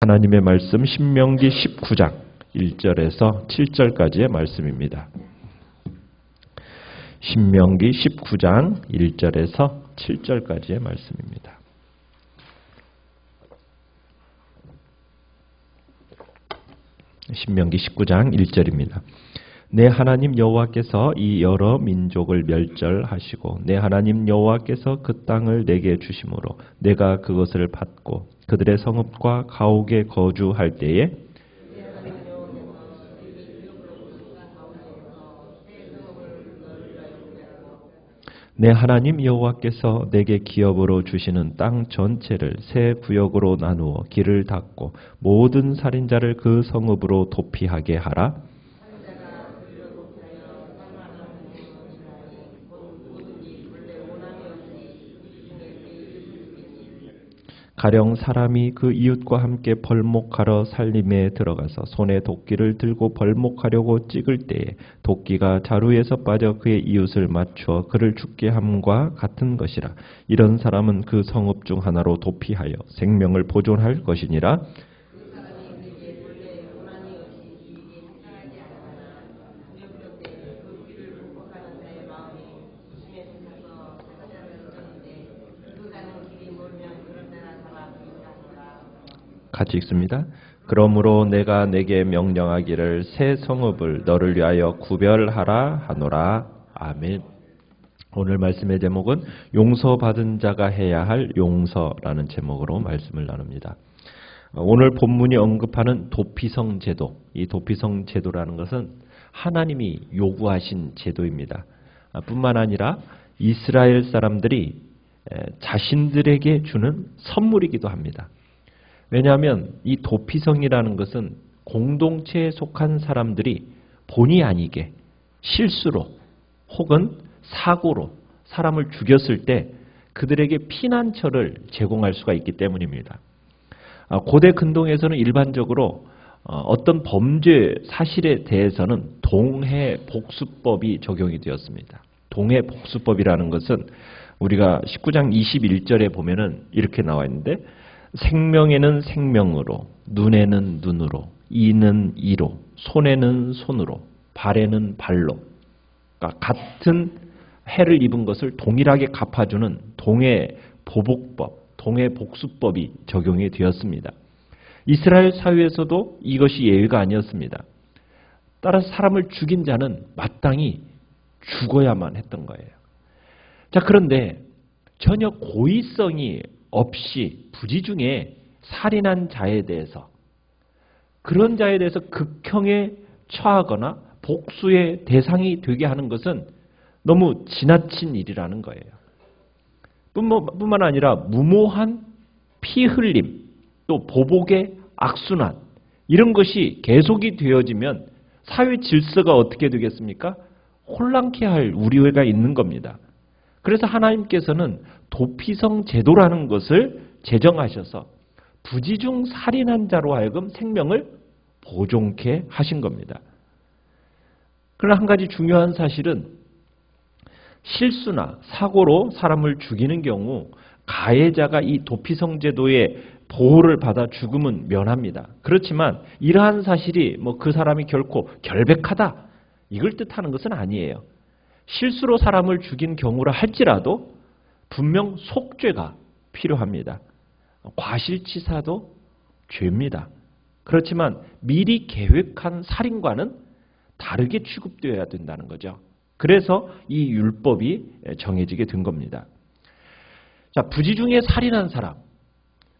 하나님의 말씀 신명기 19장 1절에서 7절까지의 말씀입니다. 신명기 19장 1절에서 7절까지의 말씀입니다. 신명기 19장 1절입니다. 내 하나님 여호와께서 이 여러 민족을 멸절하시고 내 하나님 여호와께서 그 땅을 내게 주심으로 내가 그것을 받고 그들의 성읍과 가옥에 거주할 때에 내 하나님 여호와께서 내게 기업으로 주시는 땅 전체를 세 구역으로 나누어 길을 닫고 모든 살인자를 그 성읍으로 도피하게 하라. 가령 사람이 그 이웃과 함께 벌목하러 살림에 들어가서 손에 도끼를 들고 벌목하려고 찍을 때에 도끼가 자루에서 빠져 그의 이웃을 맞추어 그를 죽게 함과 같은 것이라. 이런 사람은 그 성읍 중 하나로 도피하여 생명을 보존할 것이니라. 같이 읽습니다. 그러므로 내가 내게 명령하기를 새 성읍을 너를 위하여 구별하라 하노라. 아멘. 오늘 말씀의 제목은 용서받은 자가 해야 할 용서라는 제목으로 말씀을 나눕니다. 오늘 본문이 언급하는 도피성 제도, 이 도피성 제도라는 것은 하나님이 요구하신 제도입니다. 뿐만 아니라 이스라엘 사람들이 자신들에게 주는 선물이기도 합니다. 왜냐하면 이 도피성이라는 것은 공동체에 속한 사람들이 본의 아니게 실수로 혹은 사고로 사람을 죽였을 때 그들에게 피난처를 제공할 수가 있기 때문입니다. 고대 근동에서는 일반적으로 어떤 범죄 사실에 대해서는 동해복수법이 적용이 되었습니다. 동해복수법이라는 것은 우리가 19장 21절에 보면은 이렇게 나와 있는데 생명에는 생명으로, 눈에는 눈으로, 이는 이로, 손에는 손으로, 발에는 발로. 그러니까 같은 해를 입은 것을 동일하게 갚아주는 동해보복법, 동해복수법이 적용이 되었습니다. 이스라엘 사회에서도 이것이 예외가 아니었습니다. 따라서 사람을 죽인 자는 마땅히 죽어야만 했던 거예요. 자, 그런데 전혀 고의성이 없이 부지중에 살인한 자에 대해서 그런 자에 대해서 극형에 처하거나 복수의 대상이 되게 하는 것은 너무 지나친 일이라는 거예요. 뿐만 아니라 무모한 피 흘림, 또 보복의 악순환 이런 것이 계속이 되어지면 사회 질서가 어떻게 되겠습니까? 혼란케 할 우려가 있는 겁니다. 그래서 하나님께서는 도피성 제도라는 것을 제정하셔서 부지중 살인한 자로 하여금 생명을 보존케 하신 겁니다. 그러나 한 가지 중요한 사실은 실수나 사고로 사람을 죽이는 경우 가해자가 이 도피성 제도의 보호를 받아 죽음은 면합니다. 그렇지만 이러한 사실이 그 사람이 결코 결백하다 이걸 뜻하는 것은 아니에요. 실수로 사람을 죽인 경우라 할지라도 분명 속죄가 필요합니다. 과실치사도 죄입니다. 그렇지만 미리 계획한 살인과는 다르게 취급되어야 된다는 거죠. 그래서 이 율법이 정해지게 된 겁니다. 자, 부지중에 살인한 사람,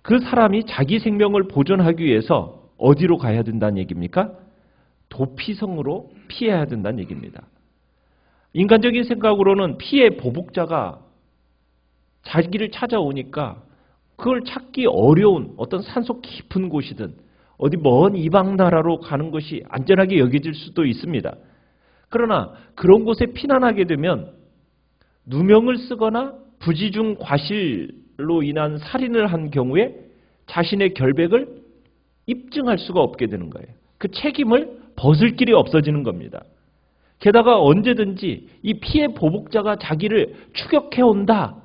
그 사람이 자기 생명을 보존하기 위해서 어디로 가야 된다는 얘기입니까? 도피성으로 피해야 된다는 얘기입니다. 인간적인 생각으로는 피해 보복자가 자기를 찾아오니까 그걸 찾기 어려운 어떤 산속 깊은 곳이든 어디 먼 이방 나라로 가는 것이 안전하게 여겨질 수도 있습니다. 그러나 그런 곳에 피난하게 되면 누명을 쓰거나 부지중 과실로 인한 살인을 한 경우에 자신의 결백을 입증할 수가 없게 되는 거예요. 그 책임을 벗을 길이 없어지는 겁니다. 게다가 언제든지 이 피해 보복자가 자기를 추격해온다,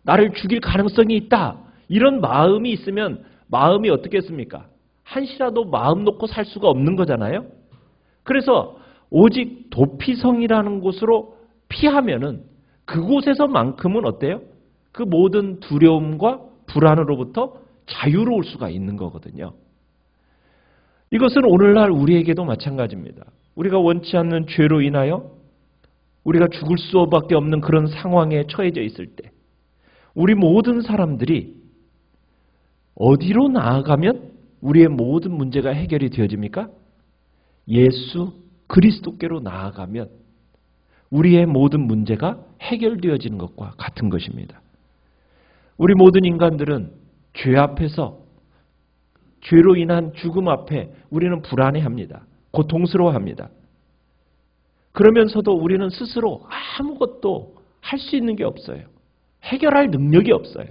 나를 죽일 가능성이 있다, 이런 마음이 있으면 마음이 어떻겠습니까? 한시라도 마음 놓고 살 수가 없는 거잖아요. 그래서 오직 도피성이라는 곳으로 피하면은 그곳에서만큼은 어때요? 그 모든 두려움과 불안으로부터 자유로울 수가 있는 거거든요. 이것은 오늘날 우리에게도 마찬가지입니다. 우리가 원치 않는 죄로 인하여 우리가 죽을 수밖에 없는 그런 상황에 처해져 있을 때 우리 모든 사람들이 어디로 나아가면 우리의 모든 문제가 해결이 되어집니까? 예수 그리스도께로 나아가면 우리의 모든 문제가 해결되어지는 것과 같은 것입니다. 우리 모든 인간들은 죄 앞에서 죄로 인한 죽음 앞에 우리는 불안해합니다. 고통스러워합니다. 그러면서도 우리는 스스로 아무것도 할 수 있는 게 없어요. 해결할 능력이 없어요.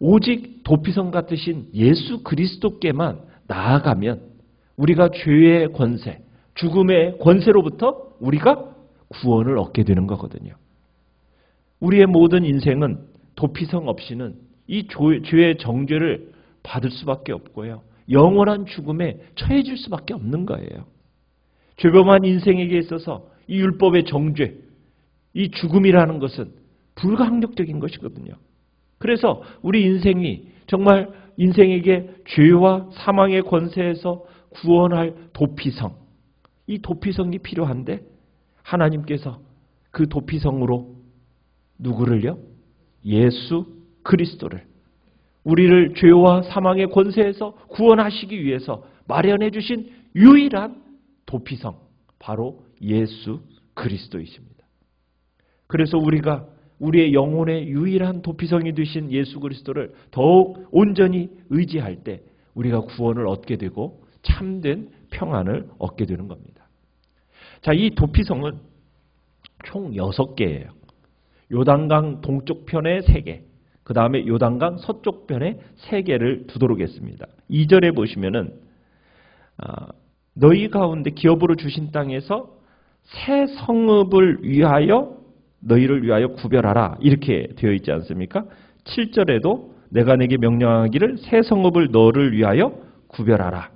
오직 도피성 같으신 예수 그리스도께만 나아가면 우리가 죄의 권세, 죽음의 권세로부터 우리가 구원을 얻게 되는 거거든요. 우리의 모든 인생은 도피성 없이는 이 죄의 정죄를 받을 수밖에 없고요. 영원한 죽음에 처해질 수밖에 없는 거예요. 죄범한 인생에게 있어서 이 율법의 정죄, 이 죽음이라는 것은 불가항력적인 것이거든요. 그래서 우리 인생이 정말 인생에게 죄와 사망의 권세에서 구원할 도피성, 이 도피성이 필요한데 하나님께서 그 도피성으로 누구를요? 예수 그리스도를 우리를 죄와 사망의 권세에서 구원하시기 위해서 마련해 주신 유일한 도피성, 바로 예수 그리스도이십니다. 그래서 우리가 우리의 영혼의 유일한 도피성이 되신 예수 그리스도를 더욱 온전히 의지할 때 우리가 구원을 얻게 되고 참된 평안을 얻게 되는 겁니다. 자, 이 도피성은 총 6개예요. 요단강 동쪽 편에 3개, 그 다음에 요단강 서쪽 편에 3개를 두도록 했습니다. 2절에 보시면은 너희 가운데 기업으로 주신 땅에서 새 성읍을 위하여 너희를 위하여 구별하라 이렇게 되어 있지 않습니까? 7절에도 내가 내게 명령하기를 새 성읍을 너를 위하여 구별하라.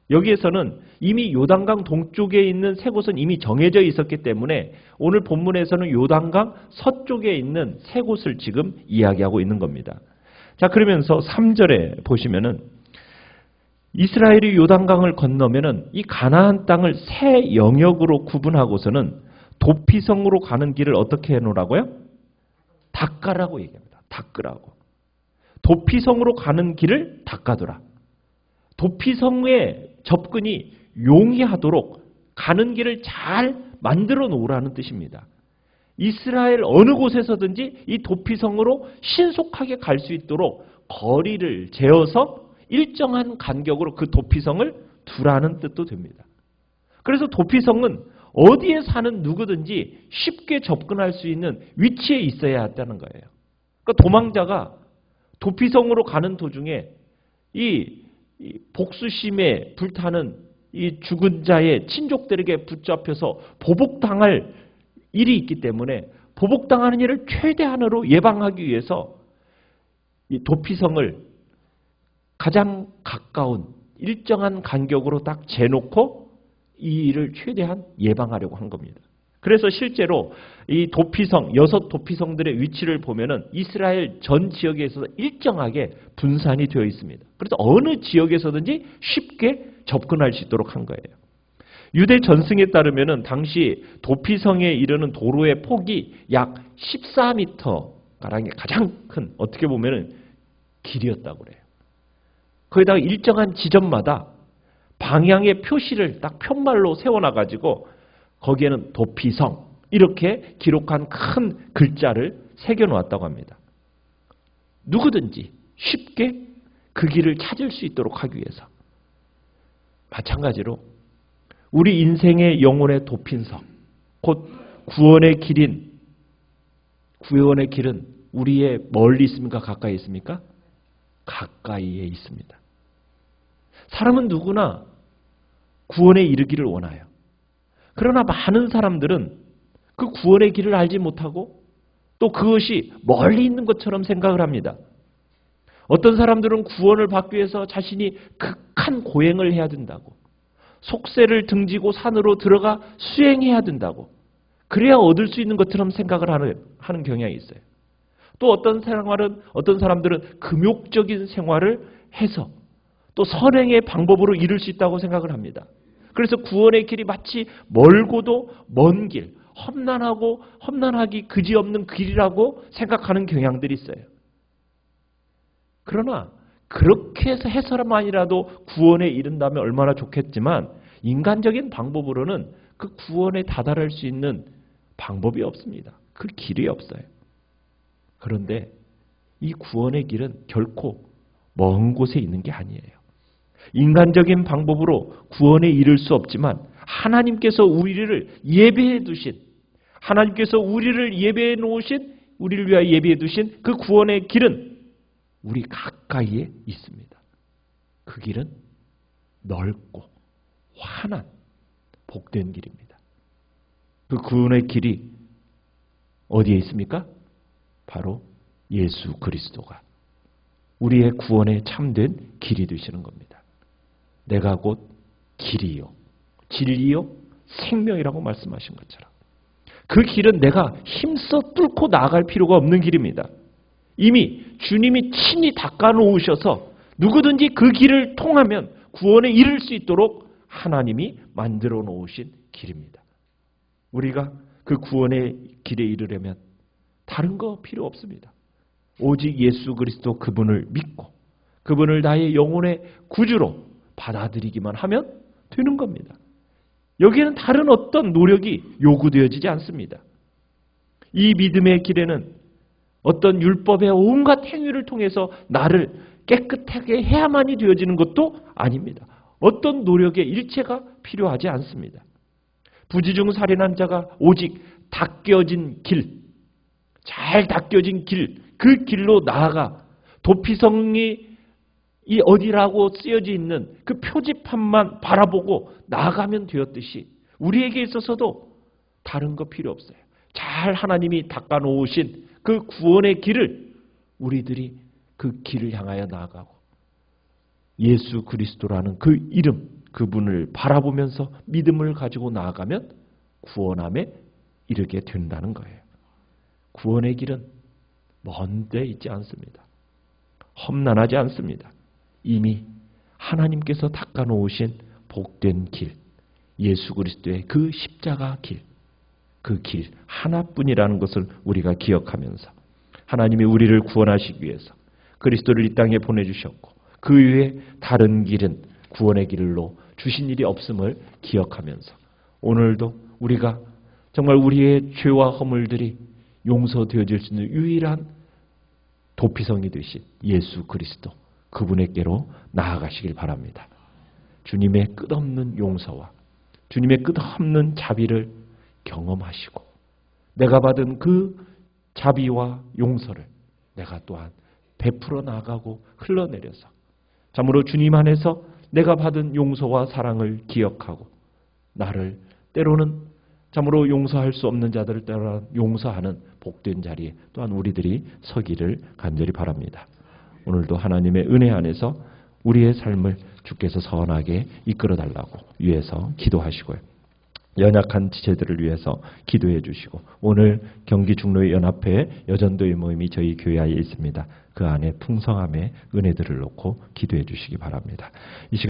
여기에서는 이미 요단강 동쪽에 있는 세 곳은 이미 정해져 있었기 때문에 오늘 본문에서는 요단강 서쪽에 있는 세 곳을 지금 이야기하고 있는 겁니다. 자, 그러면서 3절에 보시면은 이스라엘이 요단강을 건너면은 이 가나안 땅을 세 영역으로 구분하고서는 도피성으로 가는 길을 어떻게 해놓으라고요? 닦아라고 얘기합니다. 닦으라고. 도피성으로 가는 길을 닦아두라. 도피성의 접근이 용이하도록 가는 길을 잘 만들어 놓으라는 뜻입니다. 이스라엘 어느 곳에서든지 이 도피성으로 신속하게 갈 수 있도록 거리를 재어서 일정한 간격으로 그 도피성을 두라는 뜻도 됩니다. 그래서 도피성은 어디에 사는 누구든지 쉽게 접근할 수 있는 위치에 있어야 한다는 거예요. 그러니까 도망자가 도피성으로 가는 도중에 이 복수심에 불타는 이 죽은 자의 친족들에게 붙잡혀서 보복당할 일이 있기 때문에 보복당하는 일을 최대한으로 예방하기 위해서 이 도피성을 가장 가까운 일정한 간격으로 딱 재놓고 이 일을 최대한 예방하려고 한 겁니다. 그래서 실제로 이 도피성, 6 도피성들의 위치를 보면은 이스라엘 전 지역에 있어서 일정하게 분산이 되어 있습니다. 그래서 어느 지역에서든지 쉽게 접근할 수 있도록 한 거예요. 유대 전승에 따르면은 당시 도피성에 이르는 도로의 폭이 약 14m 가량의 가장 큰 어떻게 보면은 길이었다고 그래요. 거기다가 일정한 지점마다 방향의 표시를 딱 편말로 세워놔가지고 거기에는 도피성 이렇게 기록한 큰 글자를 새겨놓았다고 합니다. 누구든지 쉽게 그 길을 찾을 수 있도록 하기 위해서. 마찬가지로 우리 인생의 영혼의 도피성, 곧 구원의 길은 우리의 멀리 있습니까? 가까이 있습니까? 가까이에 있습니다. 사람은 누구나 구원에 이르기를 원해요. 그러나 많은 사람들은 그 구원의 길을 알지 못하고 또 그것이 멀리 있는 것처럼 생각을 합니다. 어떤 사람들은 구원을 받기 위해서 자신이 극한 고행을 해야 된다고, 속세를 등지고 산으로 들어가 수행해야 된다고, 그래야 얻을 수 있는 것처럼 생각을 하는 경향이 있어요. 또 어떤 사람들은 금욕적인 생활을 해서 또 선행의 방법으로 이룰 수 있다고 생각을 합니다. 그래서 구원의 길이 마치 멀고도 먼 길, 험난하기 그지없는 길이라고 생각하는 경향들이 있어요. 그러나 그렇게 해서만이라도 구원에 이른다면 얼마나 좋겠지만 인간적인 방법으로는 그 구원에 다다를 수 있는 방법이 없습니다. 그 길이 없어요. 그런데 이 구원의 길은 결코 먼 곳에 있는 게 아니에요. 인간적인 방법으로 구원에 이를 수 없지만 하나님께서 우리를 예배해 두신, 하나님께서 우리를 예배해 놓으신, 우리를 위하여 예배해 두신 그 구원의 길은 우리 가까이에 있습니다. 그 길은 넓고 환한 복된 길입니다. 그 구원의 길이 어디에 있습니까? 바로 예수 그리스도가 우리의 구원에 참된 길이 되시는 겁니다. 내가 곧 길이요, 진리요, 생명이라고 말씀하신 것처럼 그 길은 내가 힘써 뚫고 나아갈 필요가 없는 길입니다. 이미 주님이 친히 닦아놓으셔서 누구든지 그 길을 통하면 구원에 이를 수 있도록 하나님이 만들어 놓으신 길입니다. 우리가 그 구원의 길에 이르려면 다른 거 필요 없습니다. 오직 예수 그리스도 그분을 믿고 그분을 나의 영혼의 구주로 받아들이기만 하면 되는 겁니다. 여기에는 다른 어떤 노력이 요구되어지지 않습니다. 이 믿음의 길에는 어떤 율법의 온갖 행위를 통해서 나를 깨끗하게 해야만이 되어지는 것도 아닙니다. 어떤 노력의 일체가 필요하지 않습니다. 부지중 살인한 자가 오직 닦여진 길, 잘 닦여진 길, 그 길로 나아가 도피성이 이 어디라고 쓰여져 있는 그 표지판만 바라보고 나아가면 되었듯이 우리에게 있어서도 다른 거 필요 없어요. 잘 하나님이 닦아놓으신 그 구원의 길을 우리들이 그 길을 향하여 나아가고 예수 그리스도라는 그 이름, 그분을 바라보면서 믿음을 가지고 나아가면 구원함에 이르게 된다는 거예요. 구원의 길은 먼 데 있지 않습니다. 험난하지 않습니다. 이미 하나님께서 닦아놓으신 복된 길, 예수 그리스도의 그 십자가 길, 그 길 하나뿐이라는 것을 우리가 기억하면서 하나님이 우리를 구원하시기 위해서 그리스도를 이 땅에 보내주셨고 그 외에 다른 길은 구원의 길로 주신 일이 없음을 기억하면서 오늘도 우리가 정말 우리의 죄와 허물들이 용서되어질 수 있는 유일한 도피성이 되신 예수 그리스도 그분에게로 나아가시길 바랍니다. 주님의 끝없는 용서와 주님의 끝없는 자비를 경험하시고 내가 받은 그 자비와 용서를 내가 또한 베풀어 나가고 흘러내려서 참으로 주님 안에서 내가 받은 용서와 사랑을 기억하고 나를 때로는 참으로 용서할 수 없는 자들을 때로는 용서하는 복된 자리에 또한 우리들이 서기를 간절히 바랍니다. 오늘도 하나님의 은혜 안에서 우리의 삶을 주께서 선하게 이끌어달라고 위해서 기도하시고요. 연약한 지체들을 위해서 기도해 주시고 오늘 경기 중로의 연합회 여전도의 모임이 저희 교회에 있습니다. 그 안에 풍성함의 은혜들을 놓고 기도해 주시기 바랍니다. 이 시간